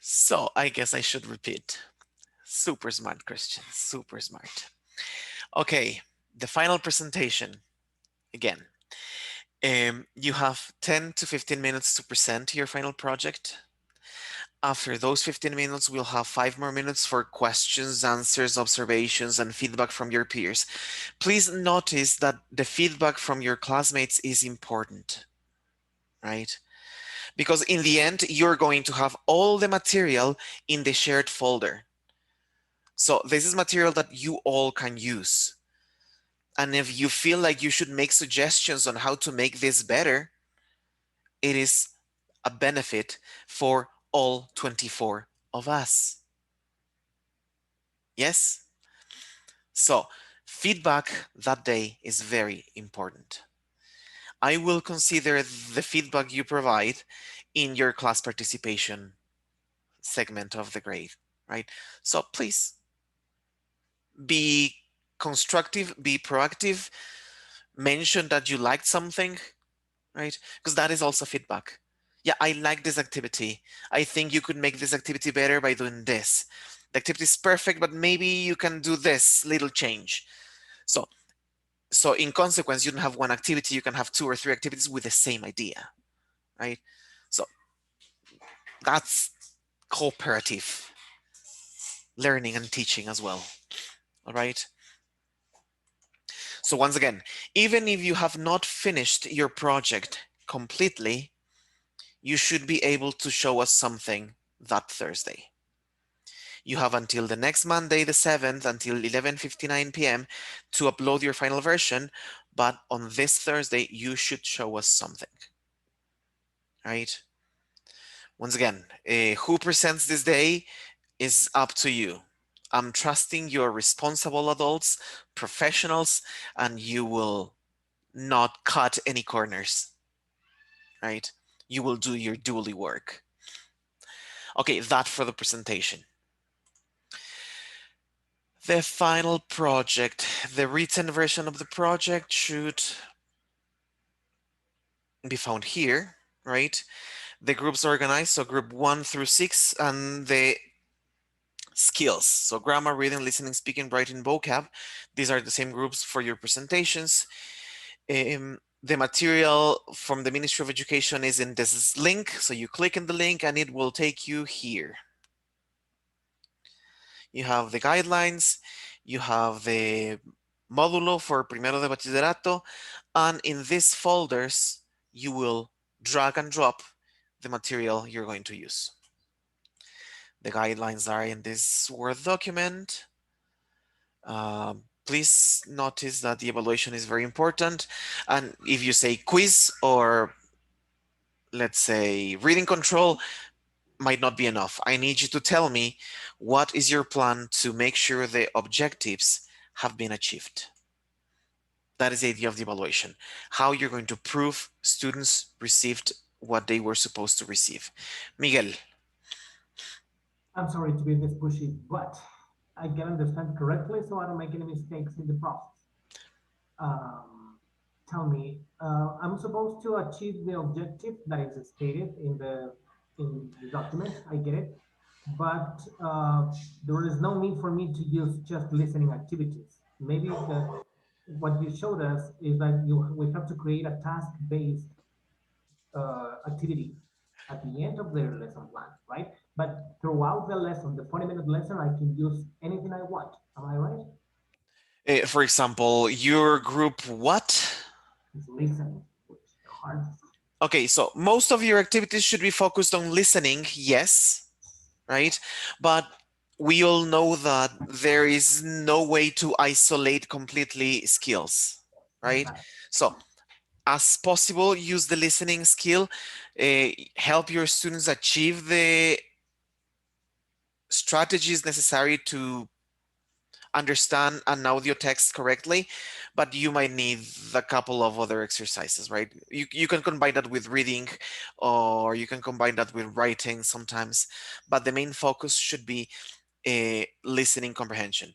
So I guess I should repeat. Super smart, Christian, super smart. Okay, the final presentation. Again, you have 10 to 15 minutes to present your final project. After those 15 minutes, we'll have 5 more minutes for questions, answers, observations, and feedback from your peers. Please notice that the feedback from your classmates is important, right? Because in the end, you're going to have all the material in the shared folder. So this is material that you all can use. And if you feel like you should make suggestions on how to make this better, it is a benefit for all 24 of us. Yes? So feedback that day is very important. I will consider the feedback you provide in your class participation segment of the grade, right? So please be constructive, be proactive, mention that you liked something, right? Because that is also feedback. Yeah, I like this activity. I think you could make this activity better by doing this. The activity is perfect, but maybe you can do this little change. So, so in consequence, you don't have one activity, you can have 2 or 3 activities with the same idea, right? So that's cooperative learning and teaching as well, all right? So once again, even if you have not finished your project completely, you should be able to show us something that Thursday. You have until the next Monday, the 7th, until 11:59 p.m. to upload your final version, but on this Thursday, you should show us something, right? Once again, who presents this day is up to you. I'm trusting you're responsible adults, professionals, and you will not cut any corners, right? You will do your duly work. Okay, that for the presentation. The final project, the written version of the project should be found here, right? The groups organized, so group 1 through 6, and the skills. So grammar, reading, listening, speaking, writing, vocab. These are the same groups for your presentations. The material from the Ministry of Education is in this link. So you click in the link and it will take you here. You have the guidelines, you have the módulo for primero de bachillerato, and in these folders, you will drag and drop the material you're going to use. The guidelines are in this Word document. Please notice that the evaluation is very important. And if you say quiz or let's say reading control, might not be enough. I need you to tell me what is your plan to make sure the objectives have been achieved. That is the idea of the evaluation. How you're going to prove students received what they were supposed to receive. Miguel. I'm sorry to be this pushy, but I can understand correctly so I don't make any mistakes in the process. Um, Tell me, I'm supposed to achieve the objective that is stated in the document. I get it, but there is no need for me to use just listening activities. Maybe what you showed us is that we have to create a task-based activity at the end of their lesson plan, right? But throughout the lesson, the 40-minute lesson, I can use anything I want. Am I right? For example, your group what? It's listening, which is the hardest. Okay, so most of your activities should be focused on listening, yes, right? But we all know that there is no way to isolate completely skills, right? Exactly. So as possible, use the listening skill, help your students achieve the strategies necessary to understand an audio text correctly, but you might need a couple of other exercises, right? You can combine that with reading or you can combine that with writing sometimes, but the main focus should be listening comprehension.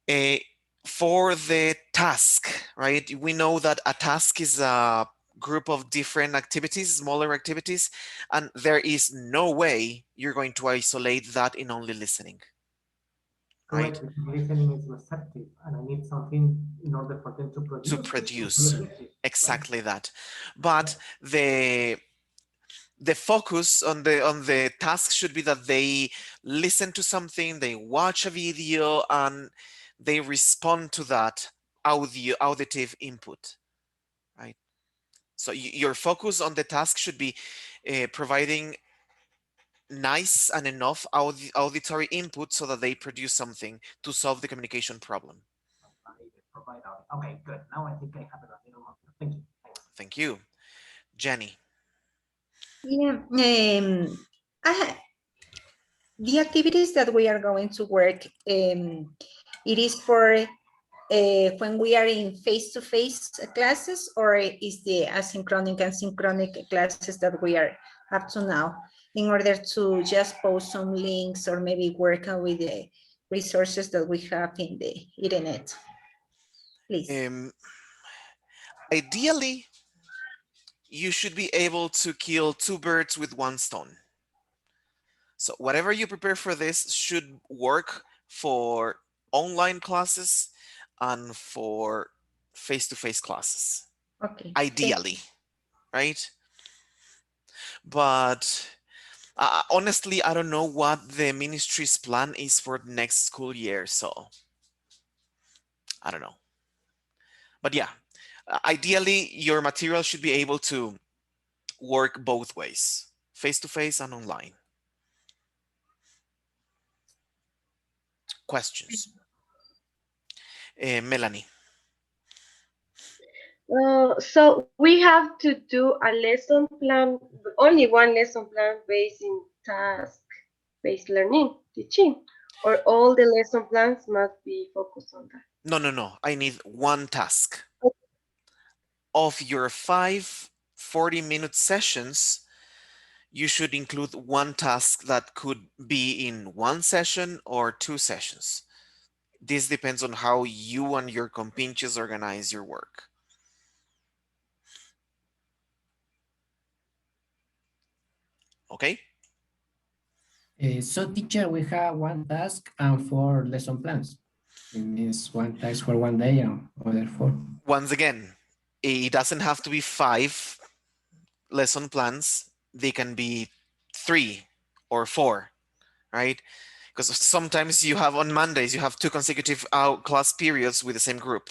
Uh, for the task, right? We know that a task is a group of different activities, smaller activities, and there is no way you're going to isolate that in only listening, right? Correct, because listening is receptive, and I need something in order for them to To produce it to be produce effective, right? exactly that. Yeah. But the focus on the task should be that they listen to something, they watch a video, and they respond to that auditive input, right? So your focus on the task should be providing nice and enough auditory input so that they produce something to solve the communication problem. Provide audio. Okay, good. Now I think I have it a little more. Thank you. Thanks. Thank you. Jenny. Yeah, the activities that we are going to work, it is for when we are in face-to-face classes, or is the asynchronous and synchronic classes that we are up to now, in order to just post some links or maybe work with the resources that we have in the internet, please. Ideally, you should be able to kill two birds with one stone. So whatever you prepare for this should work for online classes and for face-to-face classes. Okay, Ideally, right? But honestly, I don't know what the ministry's plan is for next school year, so I don't know. But yeah, ideally, your material should be able to work both ways, face-to-face and online. Questions? Melanie. So we have to do a lesson plan, only one lesson plan based in task-based learning, teaching, or all the lesson plans must be focused on that. No. I need one task. Of your 40-minute sessions, you should include one task that could be in one session or two sessions. This depends on how you and your compinches organize your work. Okay? So teacher, we have one task and four lesson plans. It means one task for one day and other four. Once again, it doesn't have to be 5 lesson plans. They can be 3 or 4, right? Because sometimes you have on Mondays, you have 2 consecutive class periods with the same group.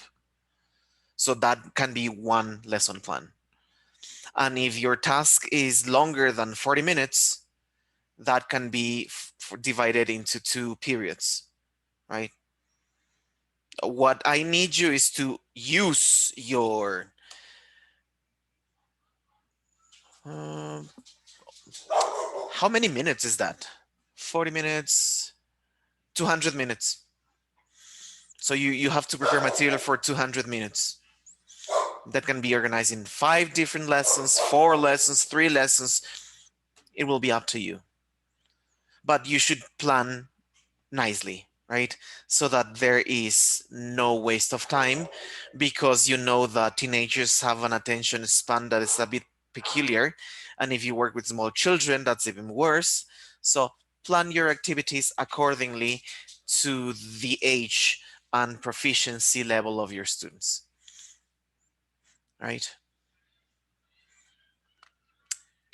So that can be one lesson plan. And if your task is longer than 40 minutes, that can be divided into 2 periods, right? What I need you is to use your how many minutes is that? 40 minutes, 200 minutes. So you have to prepare material for 200 minutes. That can be organized in 5 different lessons, 4 lessons, 3 lessons. It will be up to you. But you should plan nicely, right? So that there is no waste of time, because you know that teenagers have an attention span that is a bit peculiar. And if you work with small children, that's even worse. So plan your activities accordingly to the age and proficiency level of your students, right?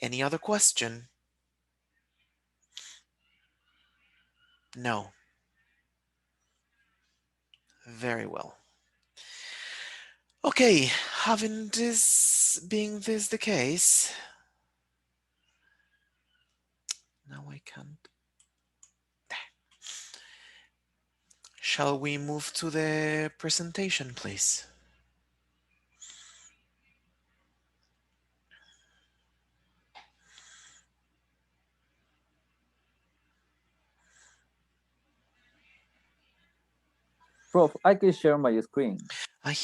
Any other question? No. Very well. Okay, having this being this the case, now I can't. Shall we move to the presentation, please? Prof, I can share my screen. Ay,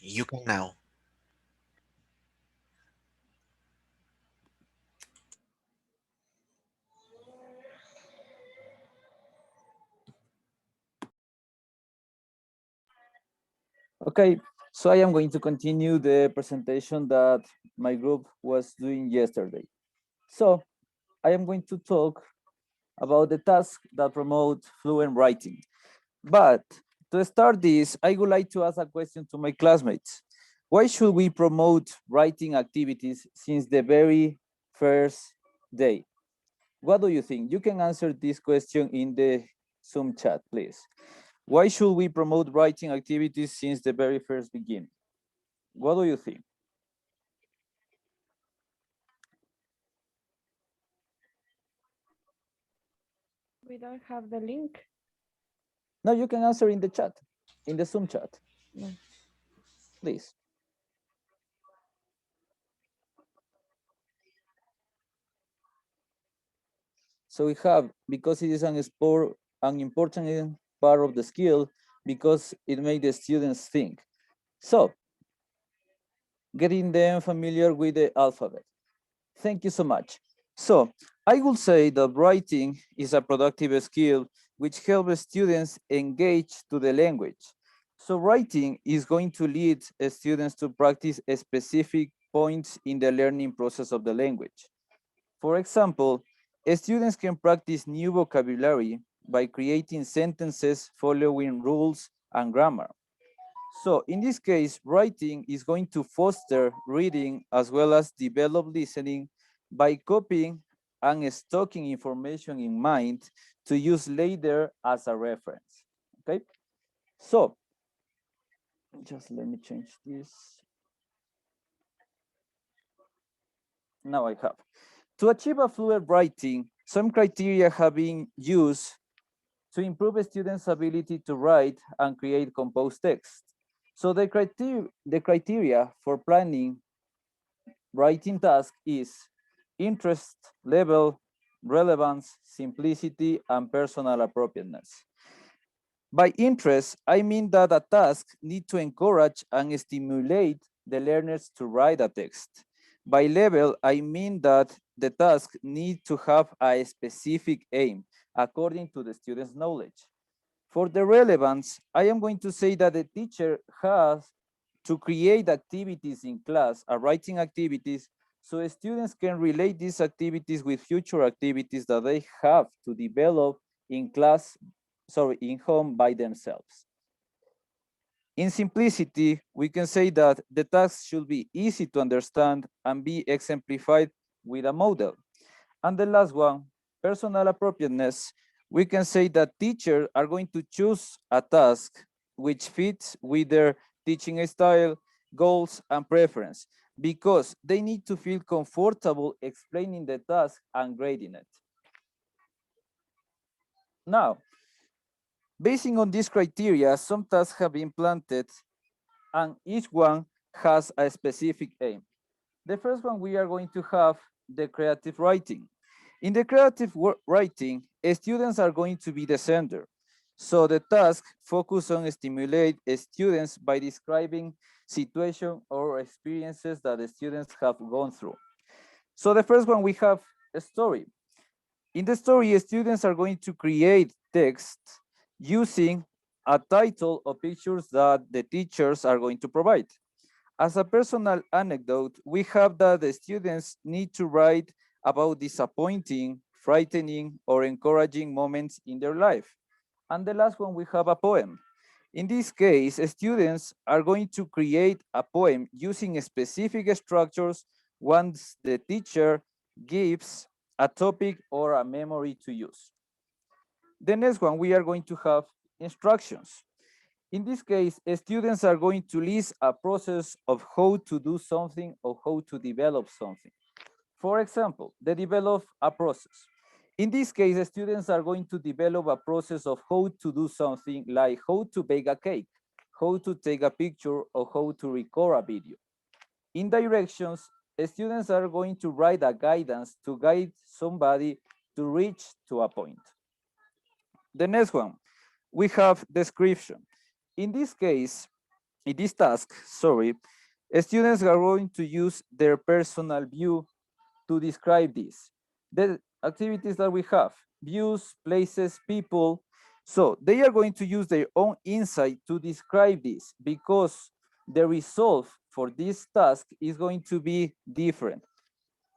you can now. Okay, So I am going to continue the presentation that my group was doing yesterday. So I am going to talk about the tasks that promote fluent writing. But to start this, I would like to ask a question to my classmates. Why should we promote writing activities since the very first day? What do you think? You can answer this question in the Zoom chat, please. Why should we promote writing activities since the very first beginning? What do you think? We don't have the link. No, you can answer in the chat, in the Zoom chat, No. please. So we have, because it is an important part of the skill, because it makes the students think. So, getting them familiar with the alphabet. Thank you so much. So, I will say that writing is a productive skill which helps students engage to the language. So writing is going to lead students to practice specific points in the learning process of the language. For example, students can practice new vocabulary by creating sentences following rules and grammar. So in this case, writing is going to foster reading as well as develop listening by copying and stocking information in mind to use later as a reference. Okay, so just let me change this. Now I have. To achieve a fluent writing, some criteria have been used to improve a student's ability to write and create composed text. So the criteria for planning writing task is interest level, relevance, simplicity, and personal appropriateness. By interest, I mean that a task needs to encourage and stimulate the learners to write a text. By level, I mean that the task needs to have a specific aim according to the student's knowledge. For the relevance, I am going to say that the teacher has to create activities in class, writing activities, so students can relate these activities with future activities that they have to develop in class, in home by themselves. In simplicity, we can say that the task should be easy to understand and be exemplified with a model. And the last one, personal appropriateness, we can say that teachers are going to choose a task which fits with their teaching style, goals, and preference, because they need to feel comfortable explaining the task and grading it. Now, basing on these criteria, some tasks have been planted and each one has a specific aim. The first one, we are going to have the creative writing. In the creative writing, students are going to be the center. So the task focus on stimulate students by describing situation or experiences that the students have gone through. So the first one, we have a story. In the story, students are going to create text using a title or pictures that the teachers are going to provide. As a personal anecdote, we have that the students need to write about disappointing, frightening, or encouraging moments in their life. And the last one, we have a poem. In this case, students are going to create a poem using specific structures once the teacher gives a topic or a memory to use. The next one, we are going to have instructions. In this case, students are going to list a process of how to do something or how to develop something. For example, they develop a process. In this case, students are going to develop a process of how to do something like how to bake a cake, how to take a picture, or how to record a video. In directions, students are going to write a guidance to guide somebody to reach to a point. The next one, we have description. In this case, in this task, students are going to use their personal view to describe this. The activities that we have, views, places, people. So they are going to use their own insight to describe this because the result for this task is going to be different.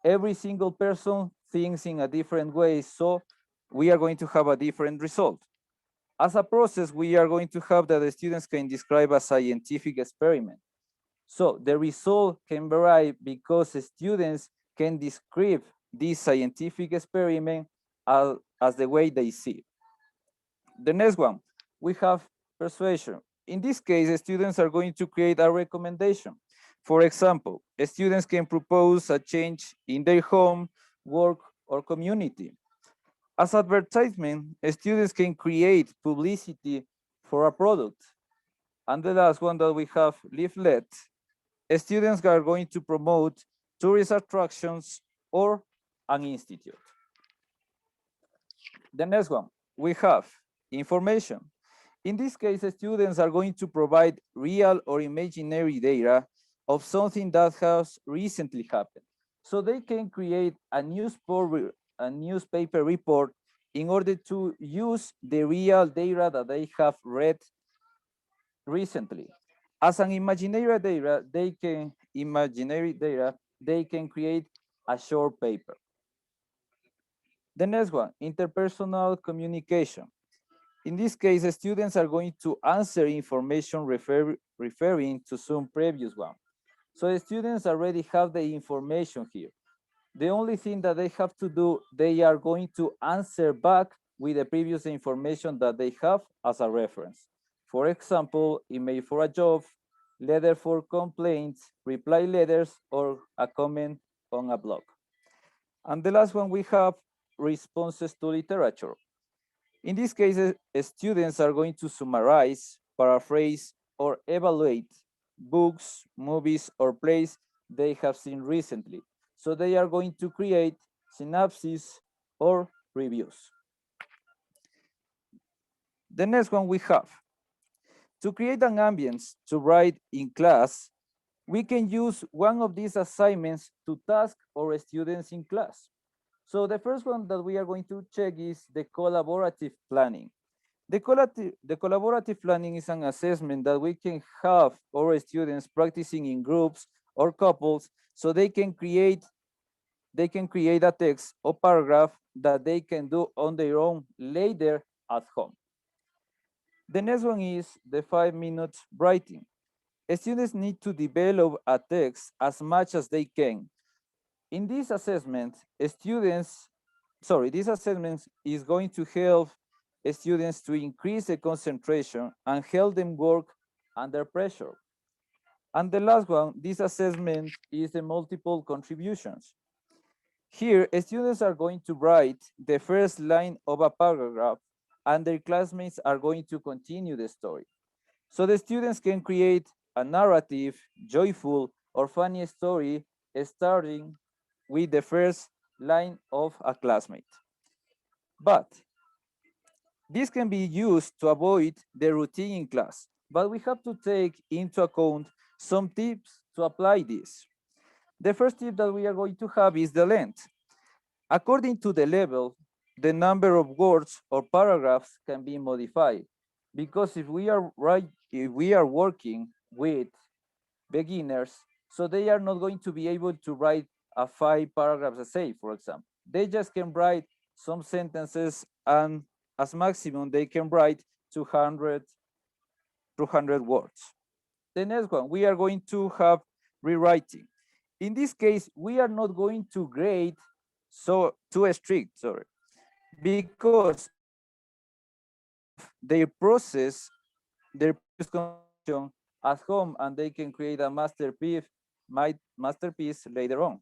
Every single person thinks in a different way, so we are going to have a different result. As a process, we are going to have that the students can describe a scientific experiment. So the result can vary because the students can describe this scientific experiment as the way they see. The next one, we have persuasion. In this case, the students are going to create a recommendation. For example, students can propose a change in their home, work, or community. As advertisement, students can create publicity for a product. And the last one that we have, leaflet. Students are going to promote tourist attractions or an institute. The next one, we have information. In this case, students are going to provide real or imaginary data of something that has recently happened. So they can create a newspaper report in order to use the real data that they have read recently. As an imaginary data, they can create a short paper. The next one, interpersonal communication. In this case, students are going to answer information referring to some previous one. So the students already have the information here. The only thing that they have to do, they are going to answer back with the previous information that they have as a reference. For example, email for a job, letter for complaints, reply letters, or a comment on a blog. And the last one, we have responses to literature. In this case, students are going to summarize, paraphrase, or evaluate books, movies, or plays they have seen recently. So they are going to create synopses or reviews. The next one we have, to create an ambience to write in class, we can use one of these assignments to task our students in class. So the first one that we are going to check is the collaborative planning. The collaborative planning is an assessment that we can have our students practicing in groups or couples so they can create a text or paragraph that they can do on their own later at home. The next one is the 5 minutes writing. Students need to develop a text as much as they can. In this assessment, this assessment is going to help students to increase the concentration and help them work under pressure. And the last one, this assessment is the multiple contributions. Here, students are going to write the first line of a paragraph and their classmates are going to continue the story. So the students can create a narrative, joyful, or funny story starting with the first line of a classmate. But this can be used to avoid the routine in class, but we have to take into account some tips to apply this. The first tip that we are going to have is the length. According to the level, the number of words or paragraphs can be modified because if we are working with beginners, so they are not going to be able to write a 5 paragraphs essay, for example. They just can write some sentences and as maximum they can write 200 words. The next one, we are going to have rewriting. In this case, we are not going to grade too strict, because students can have their previous contribution at home and they can create a masterpiece later on.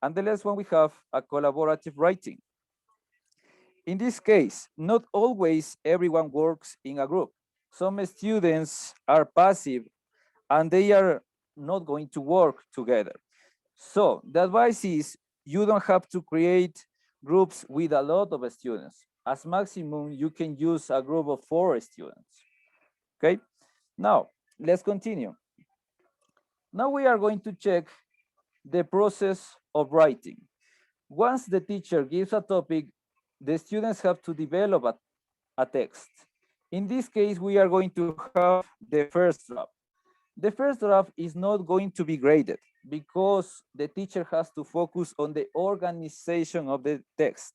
And the last one, we have a collaborative writing. In this case, not always everyone works in a group. Some students are passive and they are not going to work together. So the advice is you don't have to create groups with a lot of students. As maximum, you can use a group of 4 students. Okay, now let's continue. Now we are going to check the process of writing. Once the teacher gives a topic, the students have to develop a text. In this case, we are going to have the first draft. The first draft is not going to be graded because the teacher has to focus on the organization of the text.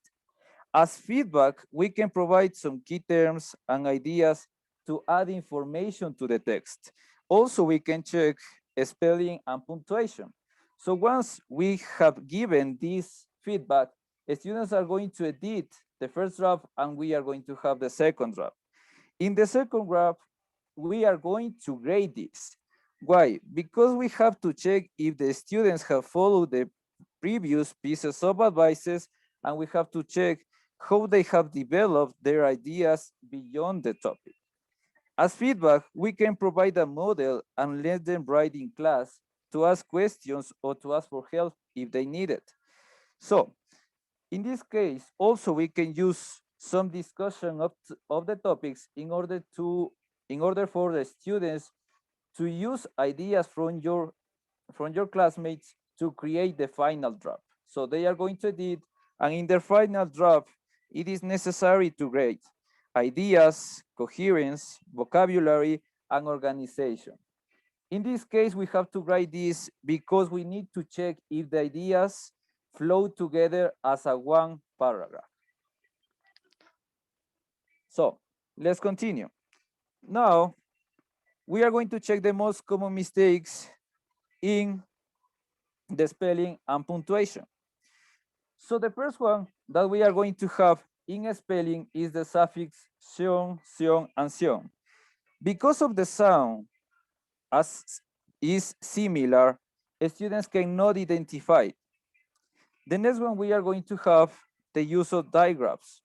As feedback, we can provide some key terms and ideas to add information to the text. Also, we can check spelling and punctuation. So once we have given this feedback, students are going to edit the first draft and we are going to have the second draft. In the second draft, we are going to grade this. Why? Because we have to check if the students have followed the previous pieces of advices, and we have to check how they have developed their ideas beyond the topic. As feedback, we can provide a model and let them write in class to ask questions or to ask for help if they need it. So in this case, also we can use some discussion of the topics in order for the students to use ideas from your classmates to create the final draft. So they are going to edit, and in their final draft, it is necessary to grade ideas, coherence, vocabulary, and organization. In this case, we have to write this because we need to check if the ideas flow together as a one paragraph. So let's continue. Now, we are going to check the most common mistakes in the spelling and punctuation. So the first one that we are going to have in spelling is the suffix sion, sion, and sion. Because of the sound as is similar, students cannot identify it. The next one we are going to have the use of digraphs.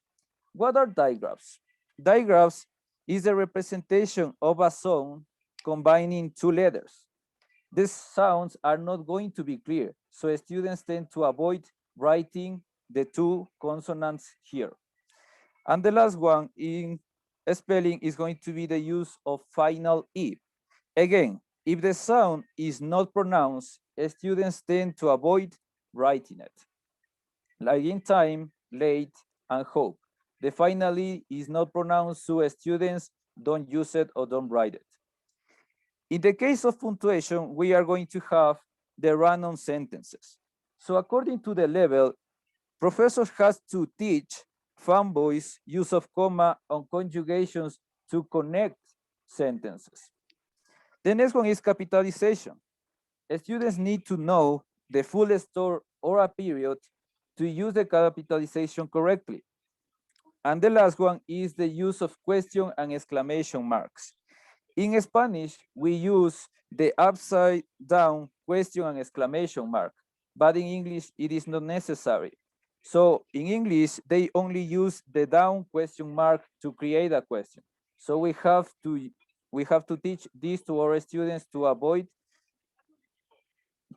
What are digraphs? Digraphs is the representation of a sound combining two letters. These sounds are not going to be clear, so students tend to avoid writing the two consonants here. And the last one in spelling is going to be the use of final E. Again, if the sound is not pronounced, students tend to avoid writing it. Like in time, late, and hope. The final E is not pronounced, so students don't use it or don't write it. In the case of punctuation, we are going to have the random sentences. So according to the level, professors has to teach fanboys use of comma and conjugations to connect sentences. The next one is capitalization. Students need to know the full store or a period to use the capitalization correctly. And the last one is the use of question and exclamation marks. In Spanish, we use the upside down question and exclamation mark, but in English, it is not necessary. So in English, they only use the down question mark to create a question. So we have to teach this to our students to avoid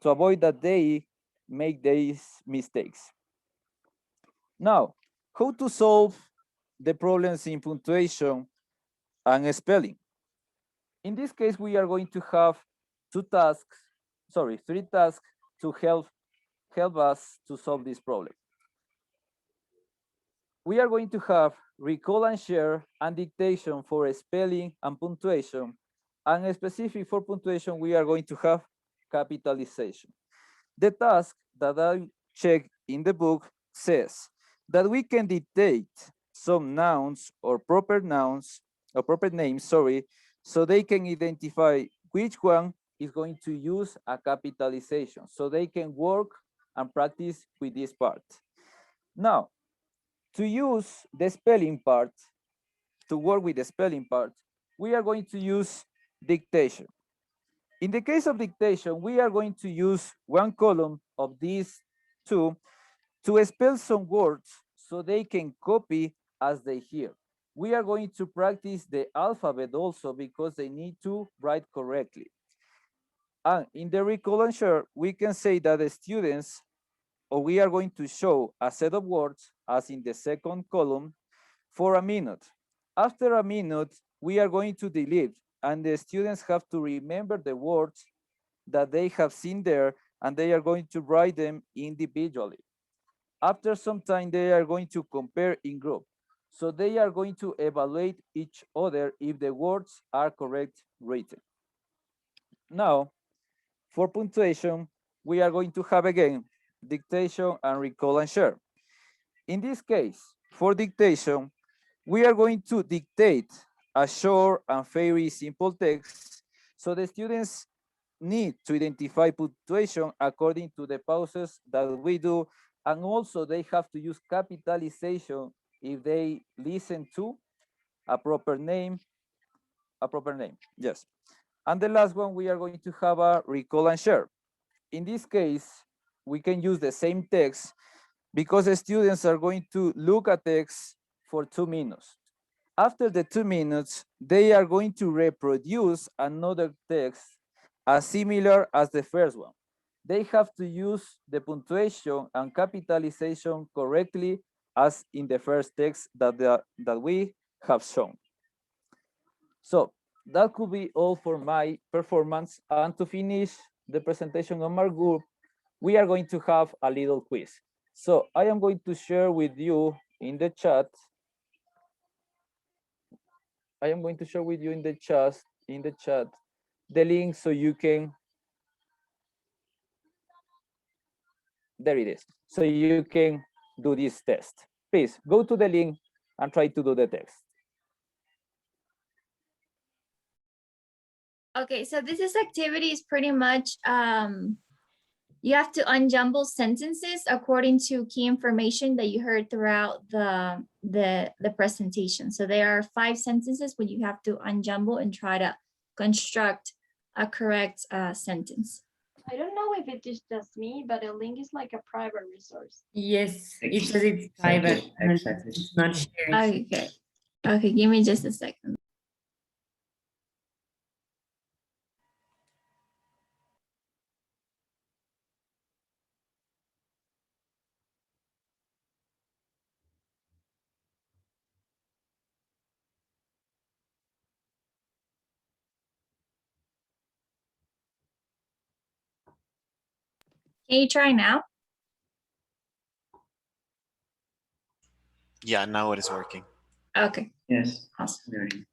that they make these mistakes. Now, how to solve the problems in punctuation and spelling? In this case, we are going to have three tasks to help us to solve this problem. We are going to have recall and share and dictation for spelling and punctuation. And specific for punctuation, we are going to have capitalization. The task that I check in the book says that we can dictate some nouns or proper names, so they can identify which one is going to use a capitalization, so they can work and practice with this part. Now, to use the spelling part, to work with the spelling part, we are going to use dictation. In the case of dictation, we are going to use one column of these two to spell some words so they can copy as they hear. We are going to practice the alphabet also because they need to write correctly. And in the recall and share, we can say that the students, or we are going to show a set of words as in the second column for a minute. After a minute, we are going to delete, and the students have to remember the words that they have seen there, and they are going to write them individually. After some time, they are going to compare in group. So they are going to evaluate each other if the words are correct written. Now, for punctuation, we are going to have again dictation and recall and share. In this case, for dictation, we are going to dictate a short and very simple text, so the students need to identify punctuation according to the pauses that we do, and also they have to use capitalization if they listen to a proper name, yes. And the last one, we are going to have a recall and share. In this case, we can use the same text because the students are going to look at text for 2 minutes. After the 2 minutes, they are going to reproduce another text as similar as the first one. They have to use the punctuation and capitalization correctly as in the first text that we have shown. So that could be all for my performance. And to finish the presentation of my group, we are going to have a little quiz. So I am going to share with you in the chat. I am going to share with you in the chat the link so you can, there it is. So you can do this test. Please go to the link and try to do the test. Okay, so this activity is pretty much you have to unjumble sentences according to key information that you heard throughout the presentation. So there are 5 sentences where you have to unjumble and try to construct a correct sentence. I don't know if it is just me, but a link is like a private resource. Yes, it says it's private and Exactly. it's not shared. Okay, okay, give me just a second. Can you try now? Yeah, now it is working. Okay, Yes. awesome. Very.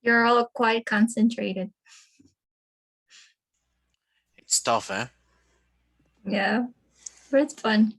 You're all quite concentrated. It's tough, eh? Yeah, but it's fun.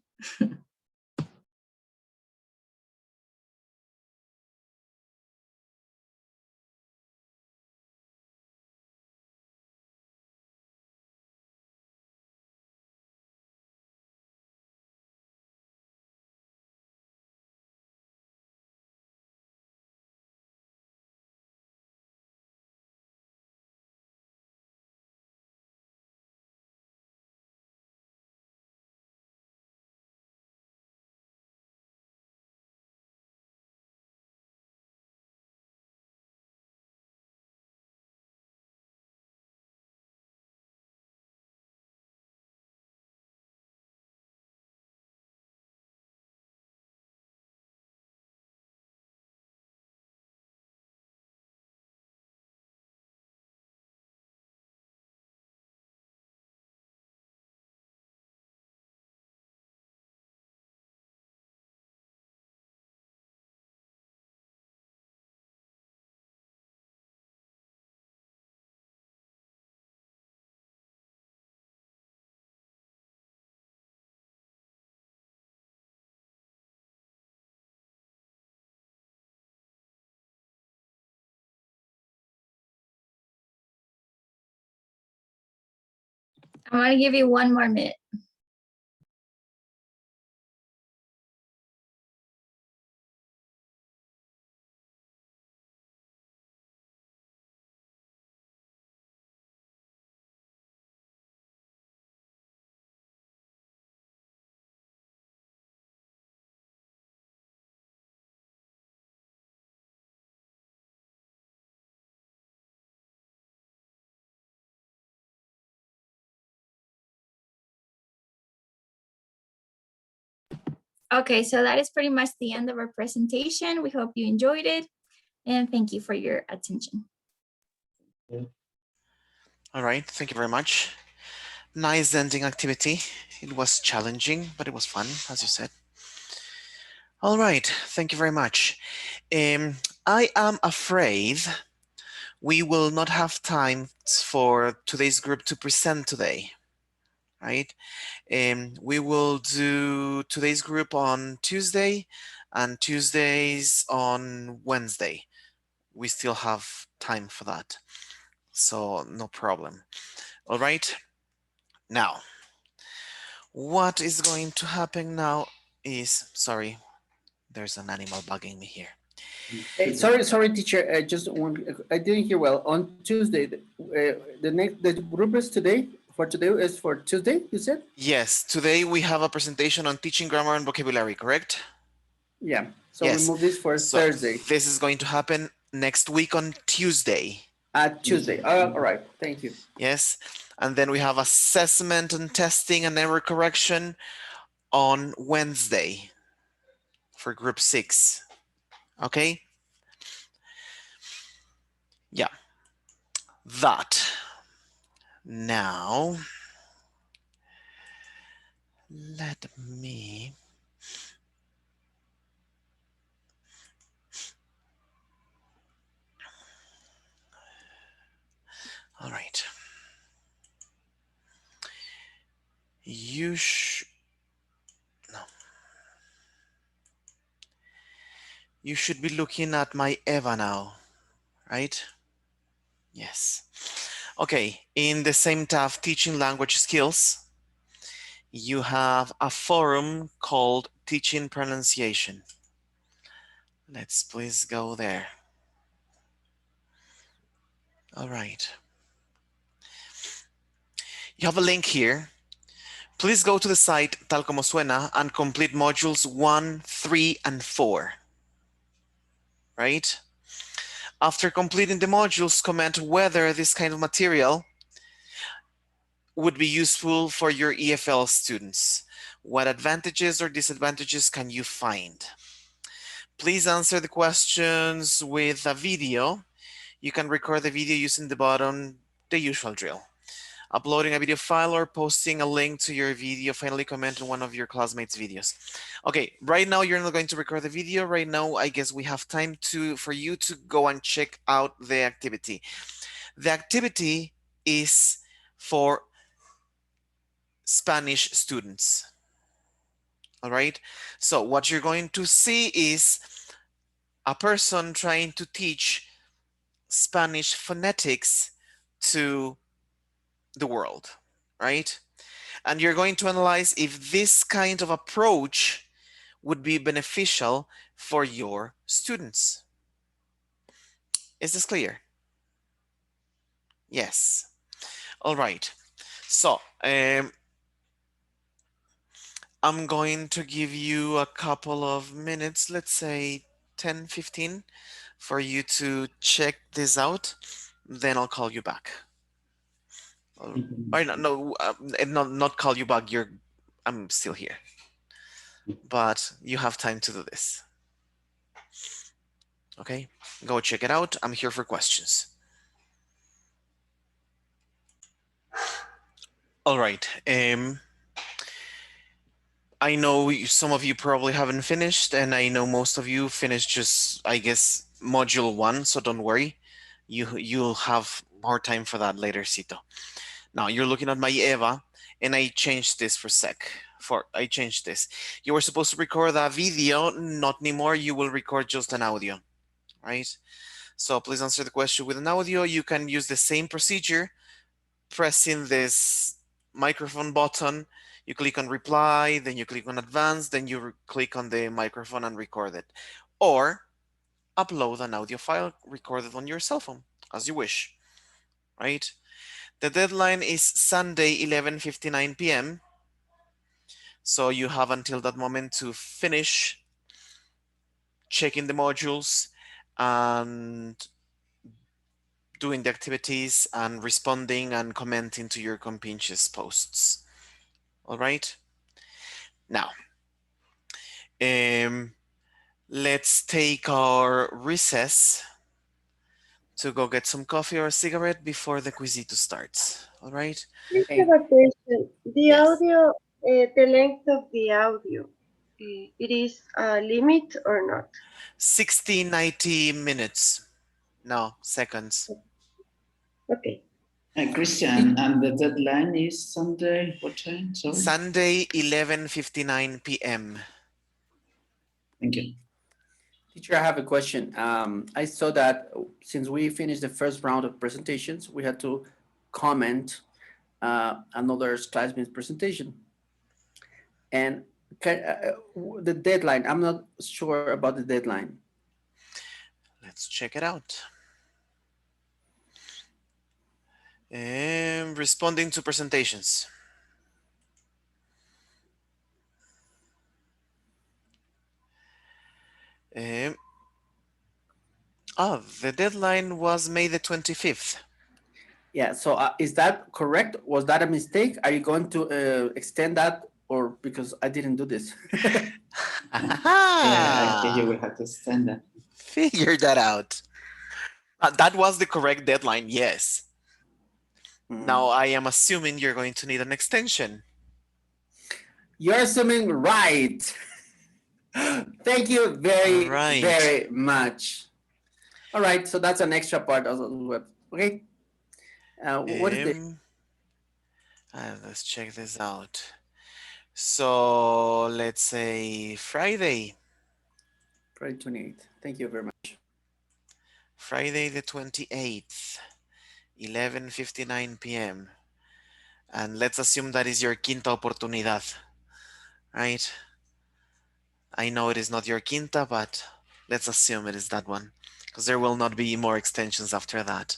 I want to give you 1 more minute. Okay, so that is pretty much the end of our presentation. We hope you enjoyed it, and thank you for your attention. All right, thank you very much. Nice ending activity. It was challenging, but it was fun, as you said. All right, thank you very much. I am afraid we will not have time for today's group to present today, right? We will do today's group on Tuesday and Tuesdays on Wednesday. We still have time for that, so no problem. All right, now, what is going to happen now is, sorry, there's an animal bugging me here. Sorry, teacher. I didn't hear well. On Tuesday, the group is today. For today is for Tuesday. You said? Yes, today we have a presentation on teaching grammar and vocabulary, correct? Yeah. So yes. we move this for So Thursday. This is going to happen next week on Tuesday. Tuesday. All right. Thank you. Yes, and then we have assessment and testing and error correction on Wednesday for group 6. Okay. Yeah. That. Now, let me. All right. You no. You should be looking at my Eva now, right? Yes. Okay, in the same tab, teaching language skills, you have a forum called teaching pronunciation. Let's please go there. All right. You have a link here. Please go to the site Tal Como Suena and complete modules 1, 3, and 4. Right? After completing the modules, comment whether this kind of material would be useful for your EFL students. What advantages or disadvantages can you find? Please answer the questions with a video. You can record the video using the button, the usual drill. uploading a video file or posting a link to your video, finally comment on one of your classmates' videos. Okay, right now you're not going to record the video. Right now, I guess we have time for you to go and check out the activity. The activity is for Spanish students. All right, so what you're going to see is a person trying to teach Spanish phonetics to the world, right? And you're going to analyze if this kind of approach would be beneficial for your students. Is this clear? Yes. All right. So I'm going to give you a couple of minutes, let's say 10, 15, for you to check this out. Then I'll call you back. Or not call you back. I'm still here. But you have time to do this. Okay, go check it out. I'm here for questions. All right. I know some of you probably haven't finished, and I know most of you finished just, I guess, module 1. So don't worry. You'll have more time for that later, Cito. Now you're looking at my Eva, and I changed this for sec. I changed this. You were supposed to record a video, not anymore. You will record just an audio, right? So please answer the question with an audio. You can use the same procedure, pressing this microphone button. You click on reply, then you click on advance, then you click on the microphone and record it. Or upload an audio file recorded on your cell phone, as you wish, right? The deadline is Sunday, 11:59 p.m. So you have until that moment to finish checking the modules and doing the activities and responding and commenting to your Compinches posts. All right. Now, let's take our recess to go get some coffee or a cigarette before the quizito starts. All right. I have a question. The audio, the length of the audio, it is a limit or not? 60, 90 minutes. No, seconds. Okay. Christian, and the deadline is Sunday, what time? Sorry. Sunday, 11:59 p.m. Thank you. Teacher, I have a question. I saw that since we finished the first round of presentations, we had to comment another classmate's presentation. And the deadline, I'm not sure about the deadline. Let's check it out. Responding to presentations. The deadline was May the 25th. Yeah, so is that correct? Was that a mistake? Are you going to extend that, or because I didn't do this? Yeah, I think you will have to extend that. Figure that out. That was the correct deadline, yes. Now I am assuming you're going to need an extension. You're assuming right. Thank you very much. All right, so that's an extra part of the web. Okay. What is it? Let's check this out. So let's say Friday. Friday 28th. Thank you very much. Friday the 28th, 11:59 p.m. And let's assume that is your quinta oportunidad, right? I know it is not your quinta, but let's assume it is that one, because there will not be more extensions after that.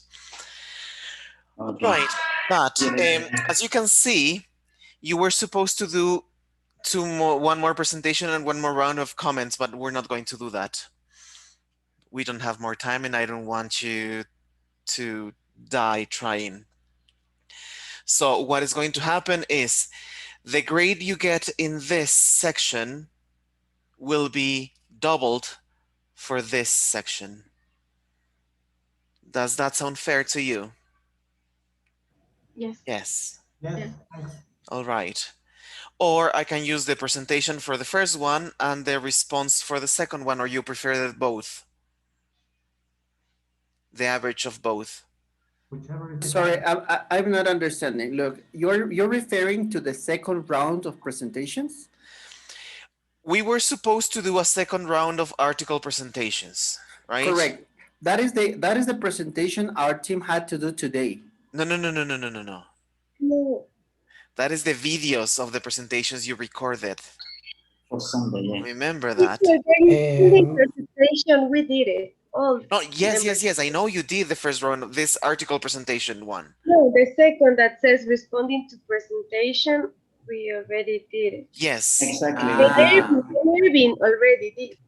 Okay. Right, but as you can see, you were supposed to do one more presentation and one more round of comments, but we're not going to do that. We don't have more time, and I don't want you to die trying. So what is going to happen is the grade you get in this section will be doubled for this section. Does that sound fair to you? Yes. Yes. Yes, thanks. All right. Or I can use the presentation for the first one and the response for the second one, or you prefer both? The average of both. Whichever is the Sorry, better. I'm not understanding. Look, you're referring to the second round of presentations? We were supposed to do a second round of article presentations, right? Correct. That is the presentation our team had to do today. No. No. That is the videos of the presentations you recorded. For Sunday, yeah. Remember It's that? a very presentation. We did it. All No, yes. members. I know you did the first round of this article presentation one. No, the second that says responding to presentation, we already did it. Yes. Exactly. Irving already did.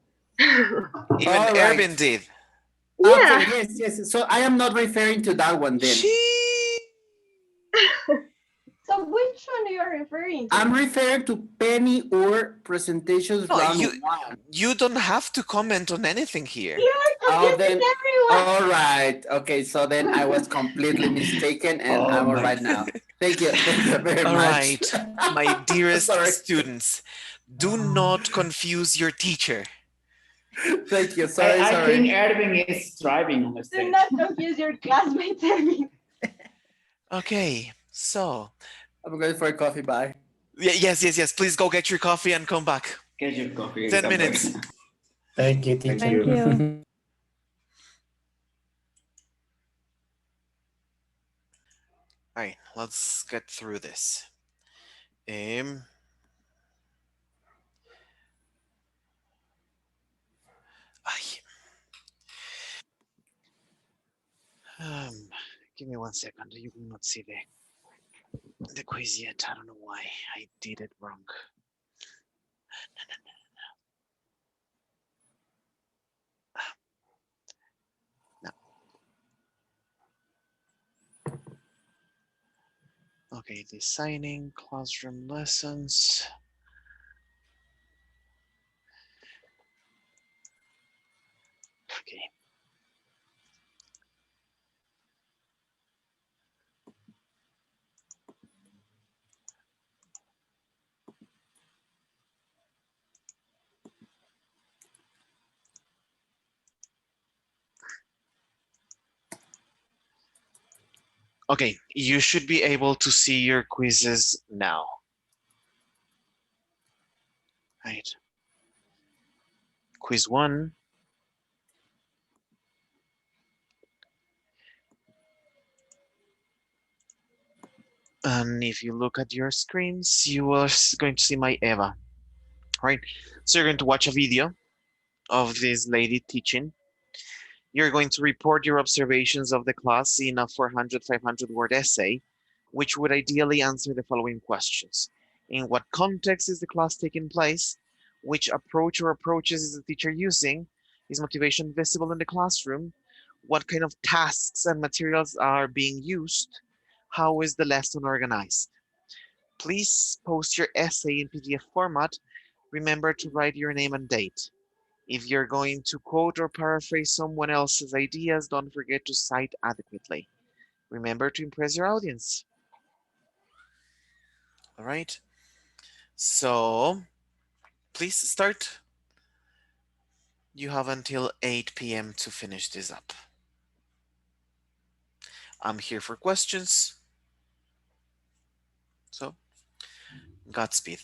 Even All right. Ervin did. Okay, Yeah. yes. So I am not referring to that one then. So which one you are referring to? I'm referring to Penny or presentations No, round one. you don't have to comment on anything here. Oh, then, all right. Okay, so then I was completely mistaken and I'm all right now. Thank you very All much. right, my dearest Sorry. students, do not confuse your teacher. Thank you. Sorry. I think Ervin is driving on the Do stage. not confuse your classmates, Ervin. Okay, so. I'm going for a coffee. Bye. Yes. Please go get your coffee and come back. Get your coffee. 10 minutes. Thank you, teacher. Thank you. All right, let's get through this. Give me 1 second. You will not see the quiz yet. I don't know why I did it wrong. No. Okay, designing classroom lessons. Okay. Okay, you should be able to see your quizzes now. Right. Quiz 1. And if you look at your screens, you are going to see my Eva. Right? So you're going to watch a video of this lady teaching. You're going to report your observations of the class in a 400, 500 word essay, which would ideally answer the following questions. In what context is the class taking place? Which approach or approaches is the teacher using? Is motivation visible in the classroom? What kind of tasks and materials are being used? How is the lesson organized? Please post your essay in PDF format. Remember to write your name and date. If you're going to quote or paraphrase someone else's ideas, don't forget to cite adequately. Remember to impress your audience. All right. So please start. You have until 8 p.m. to finish this up. I'm here for questions. So, Godspeed.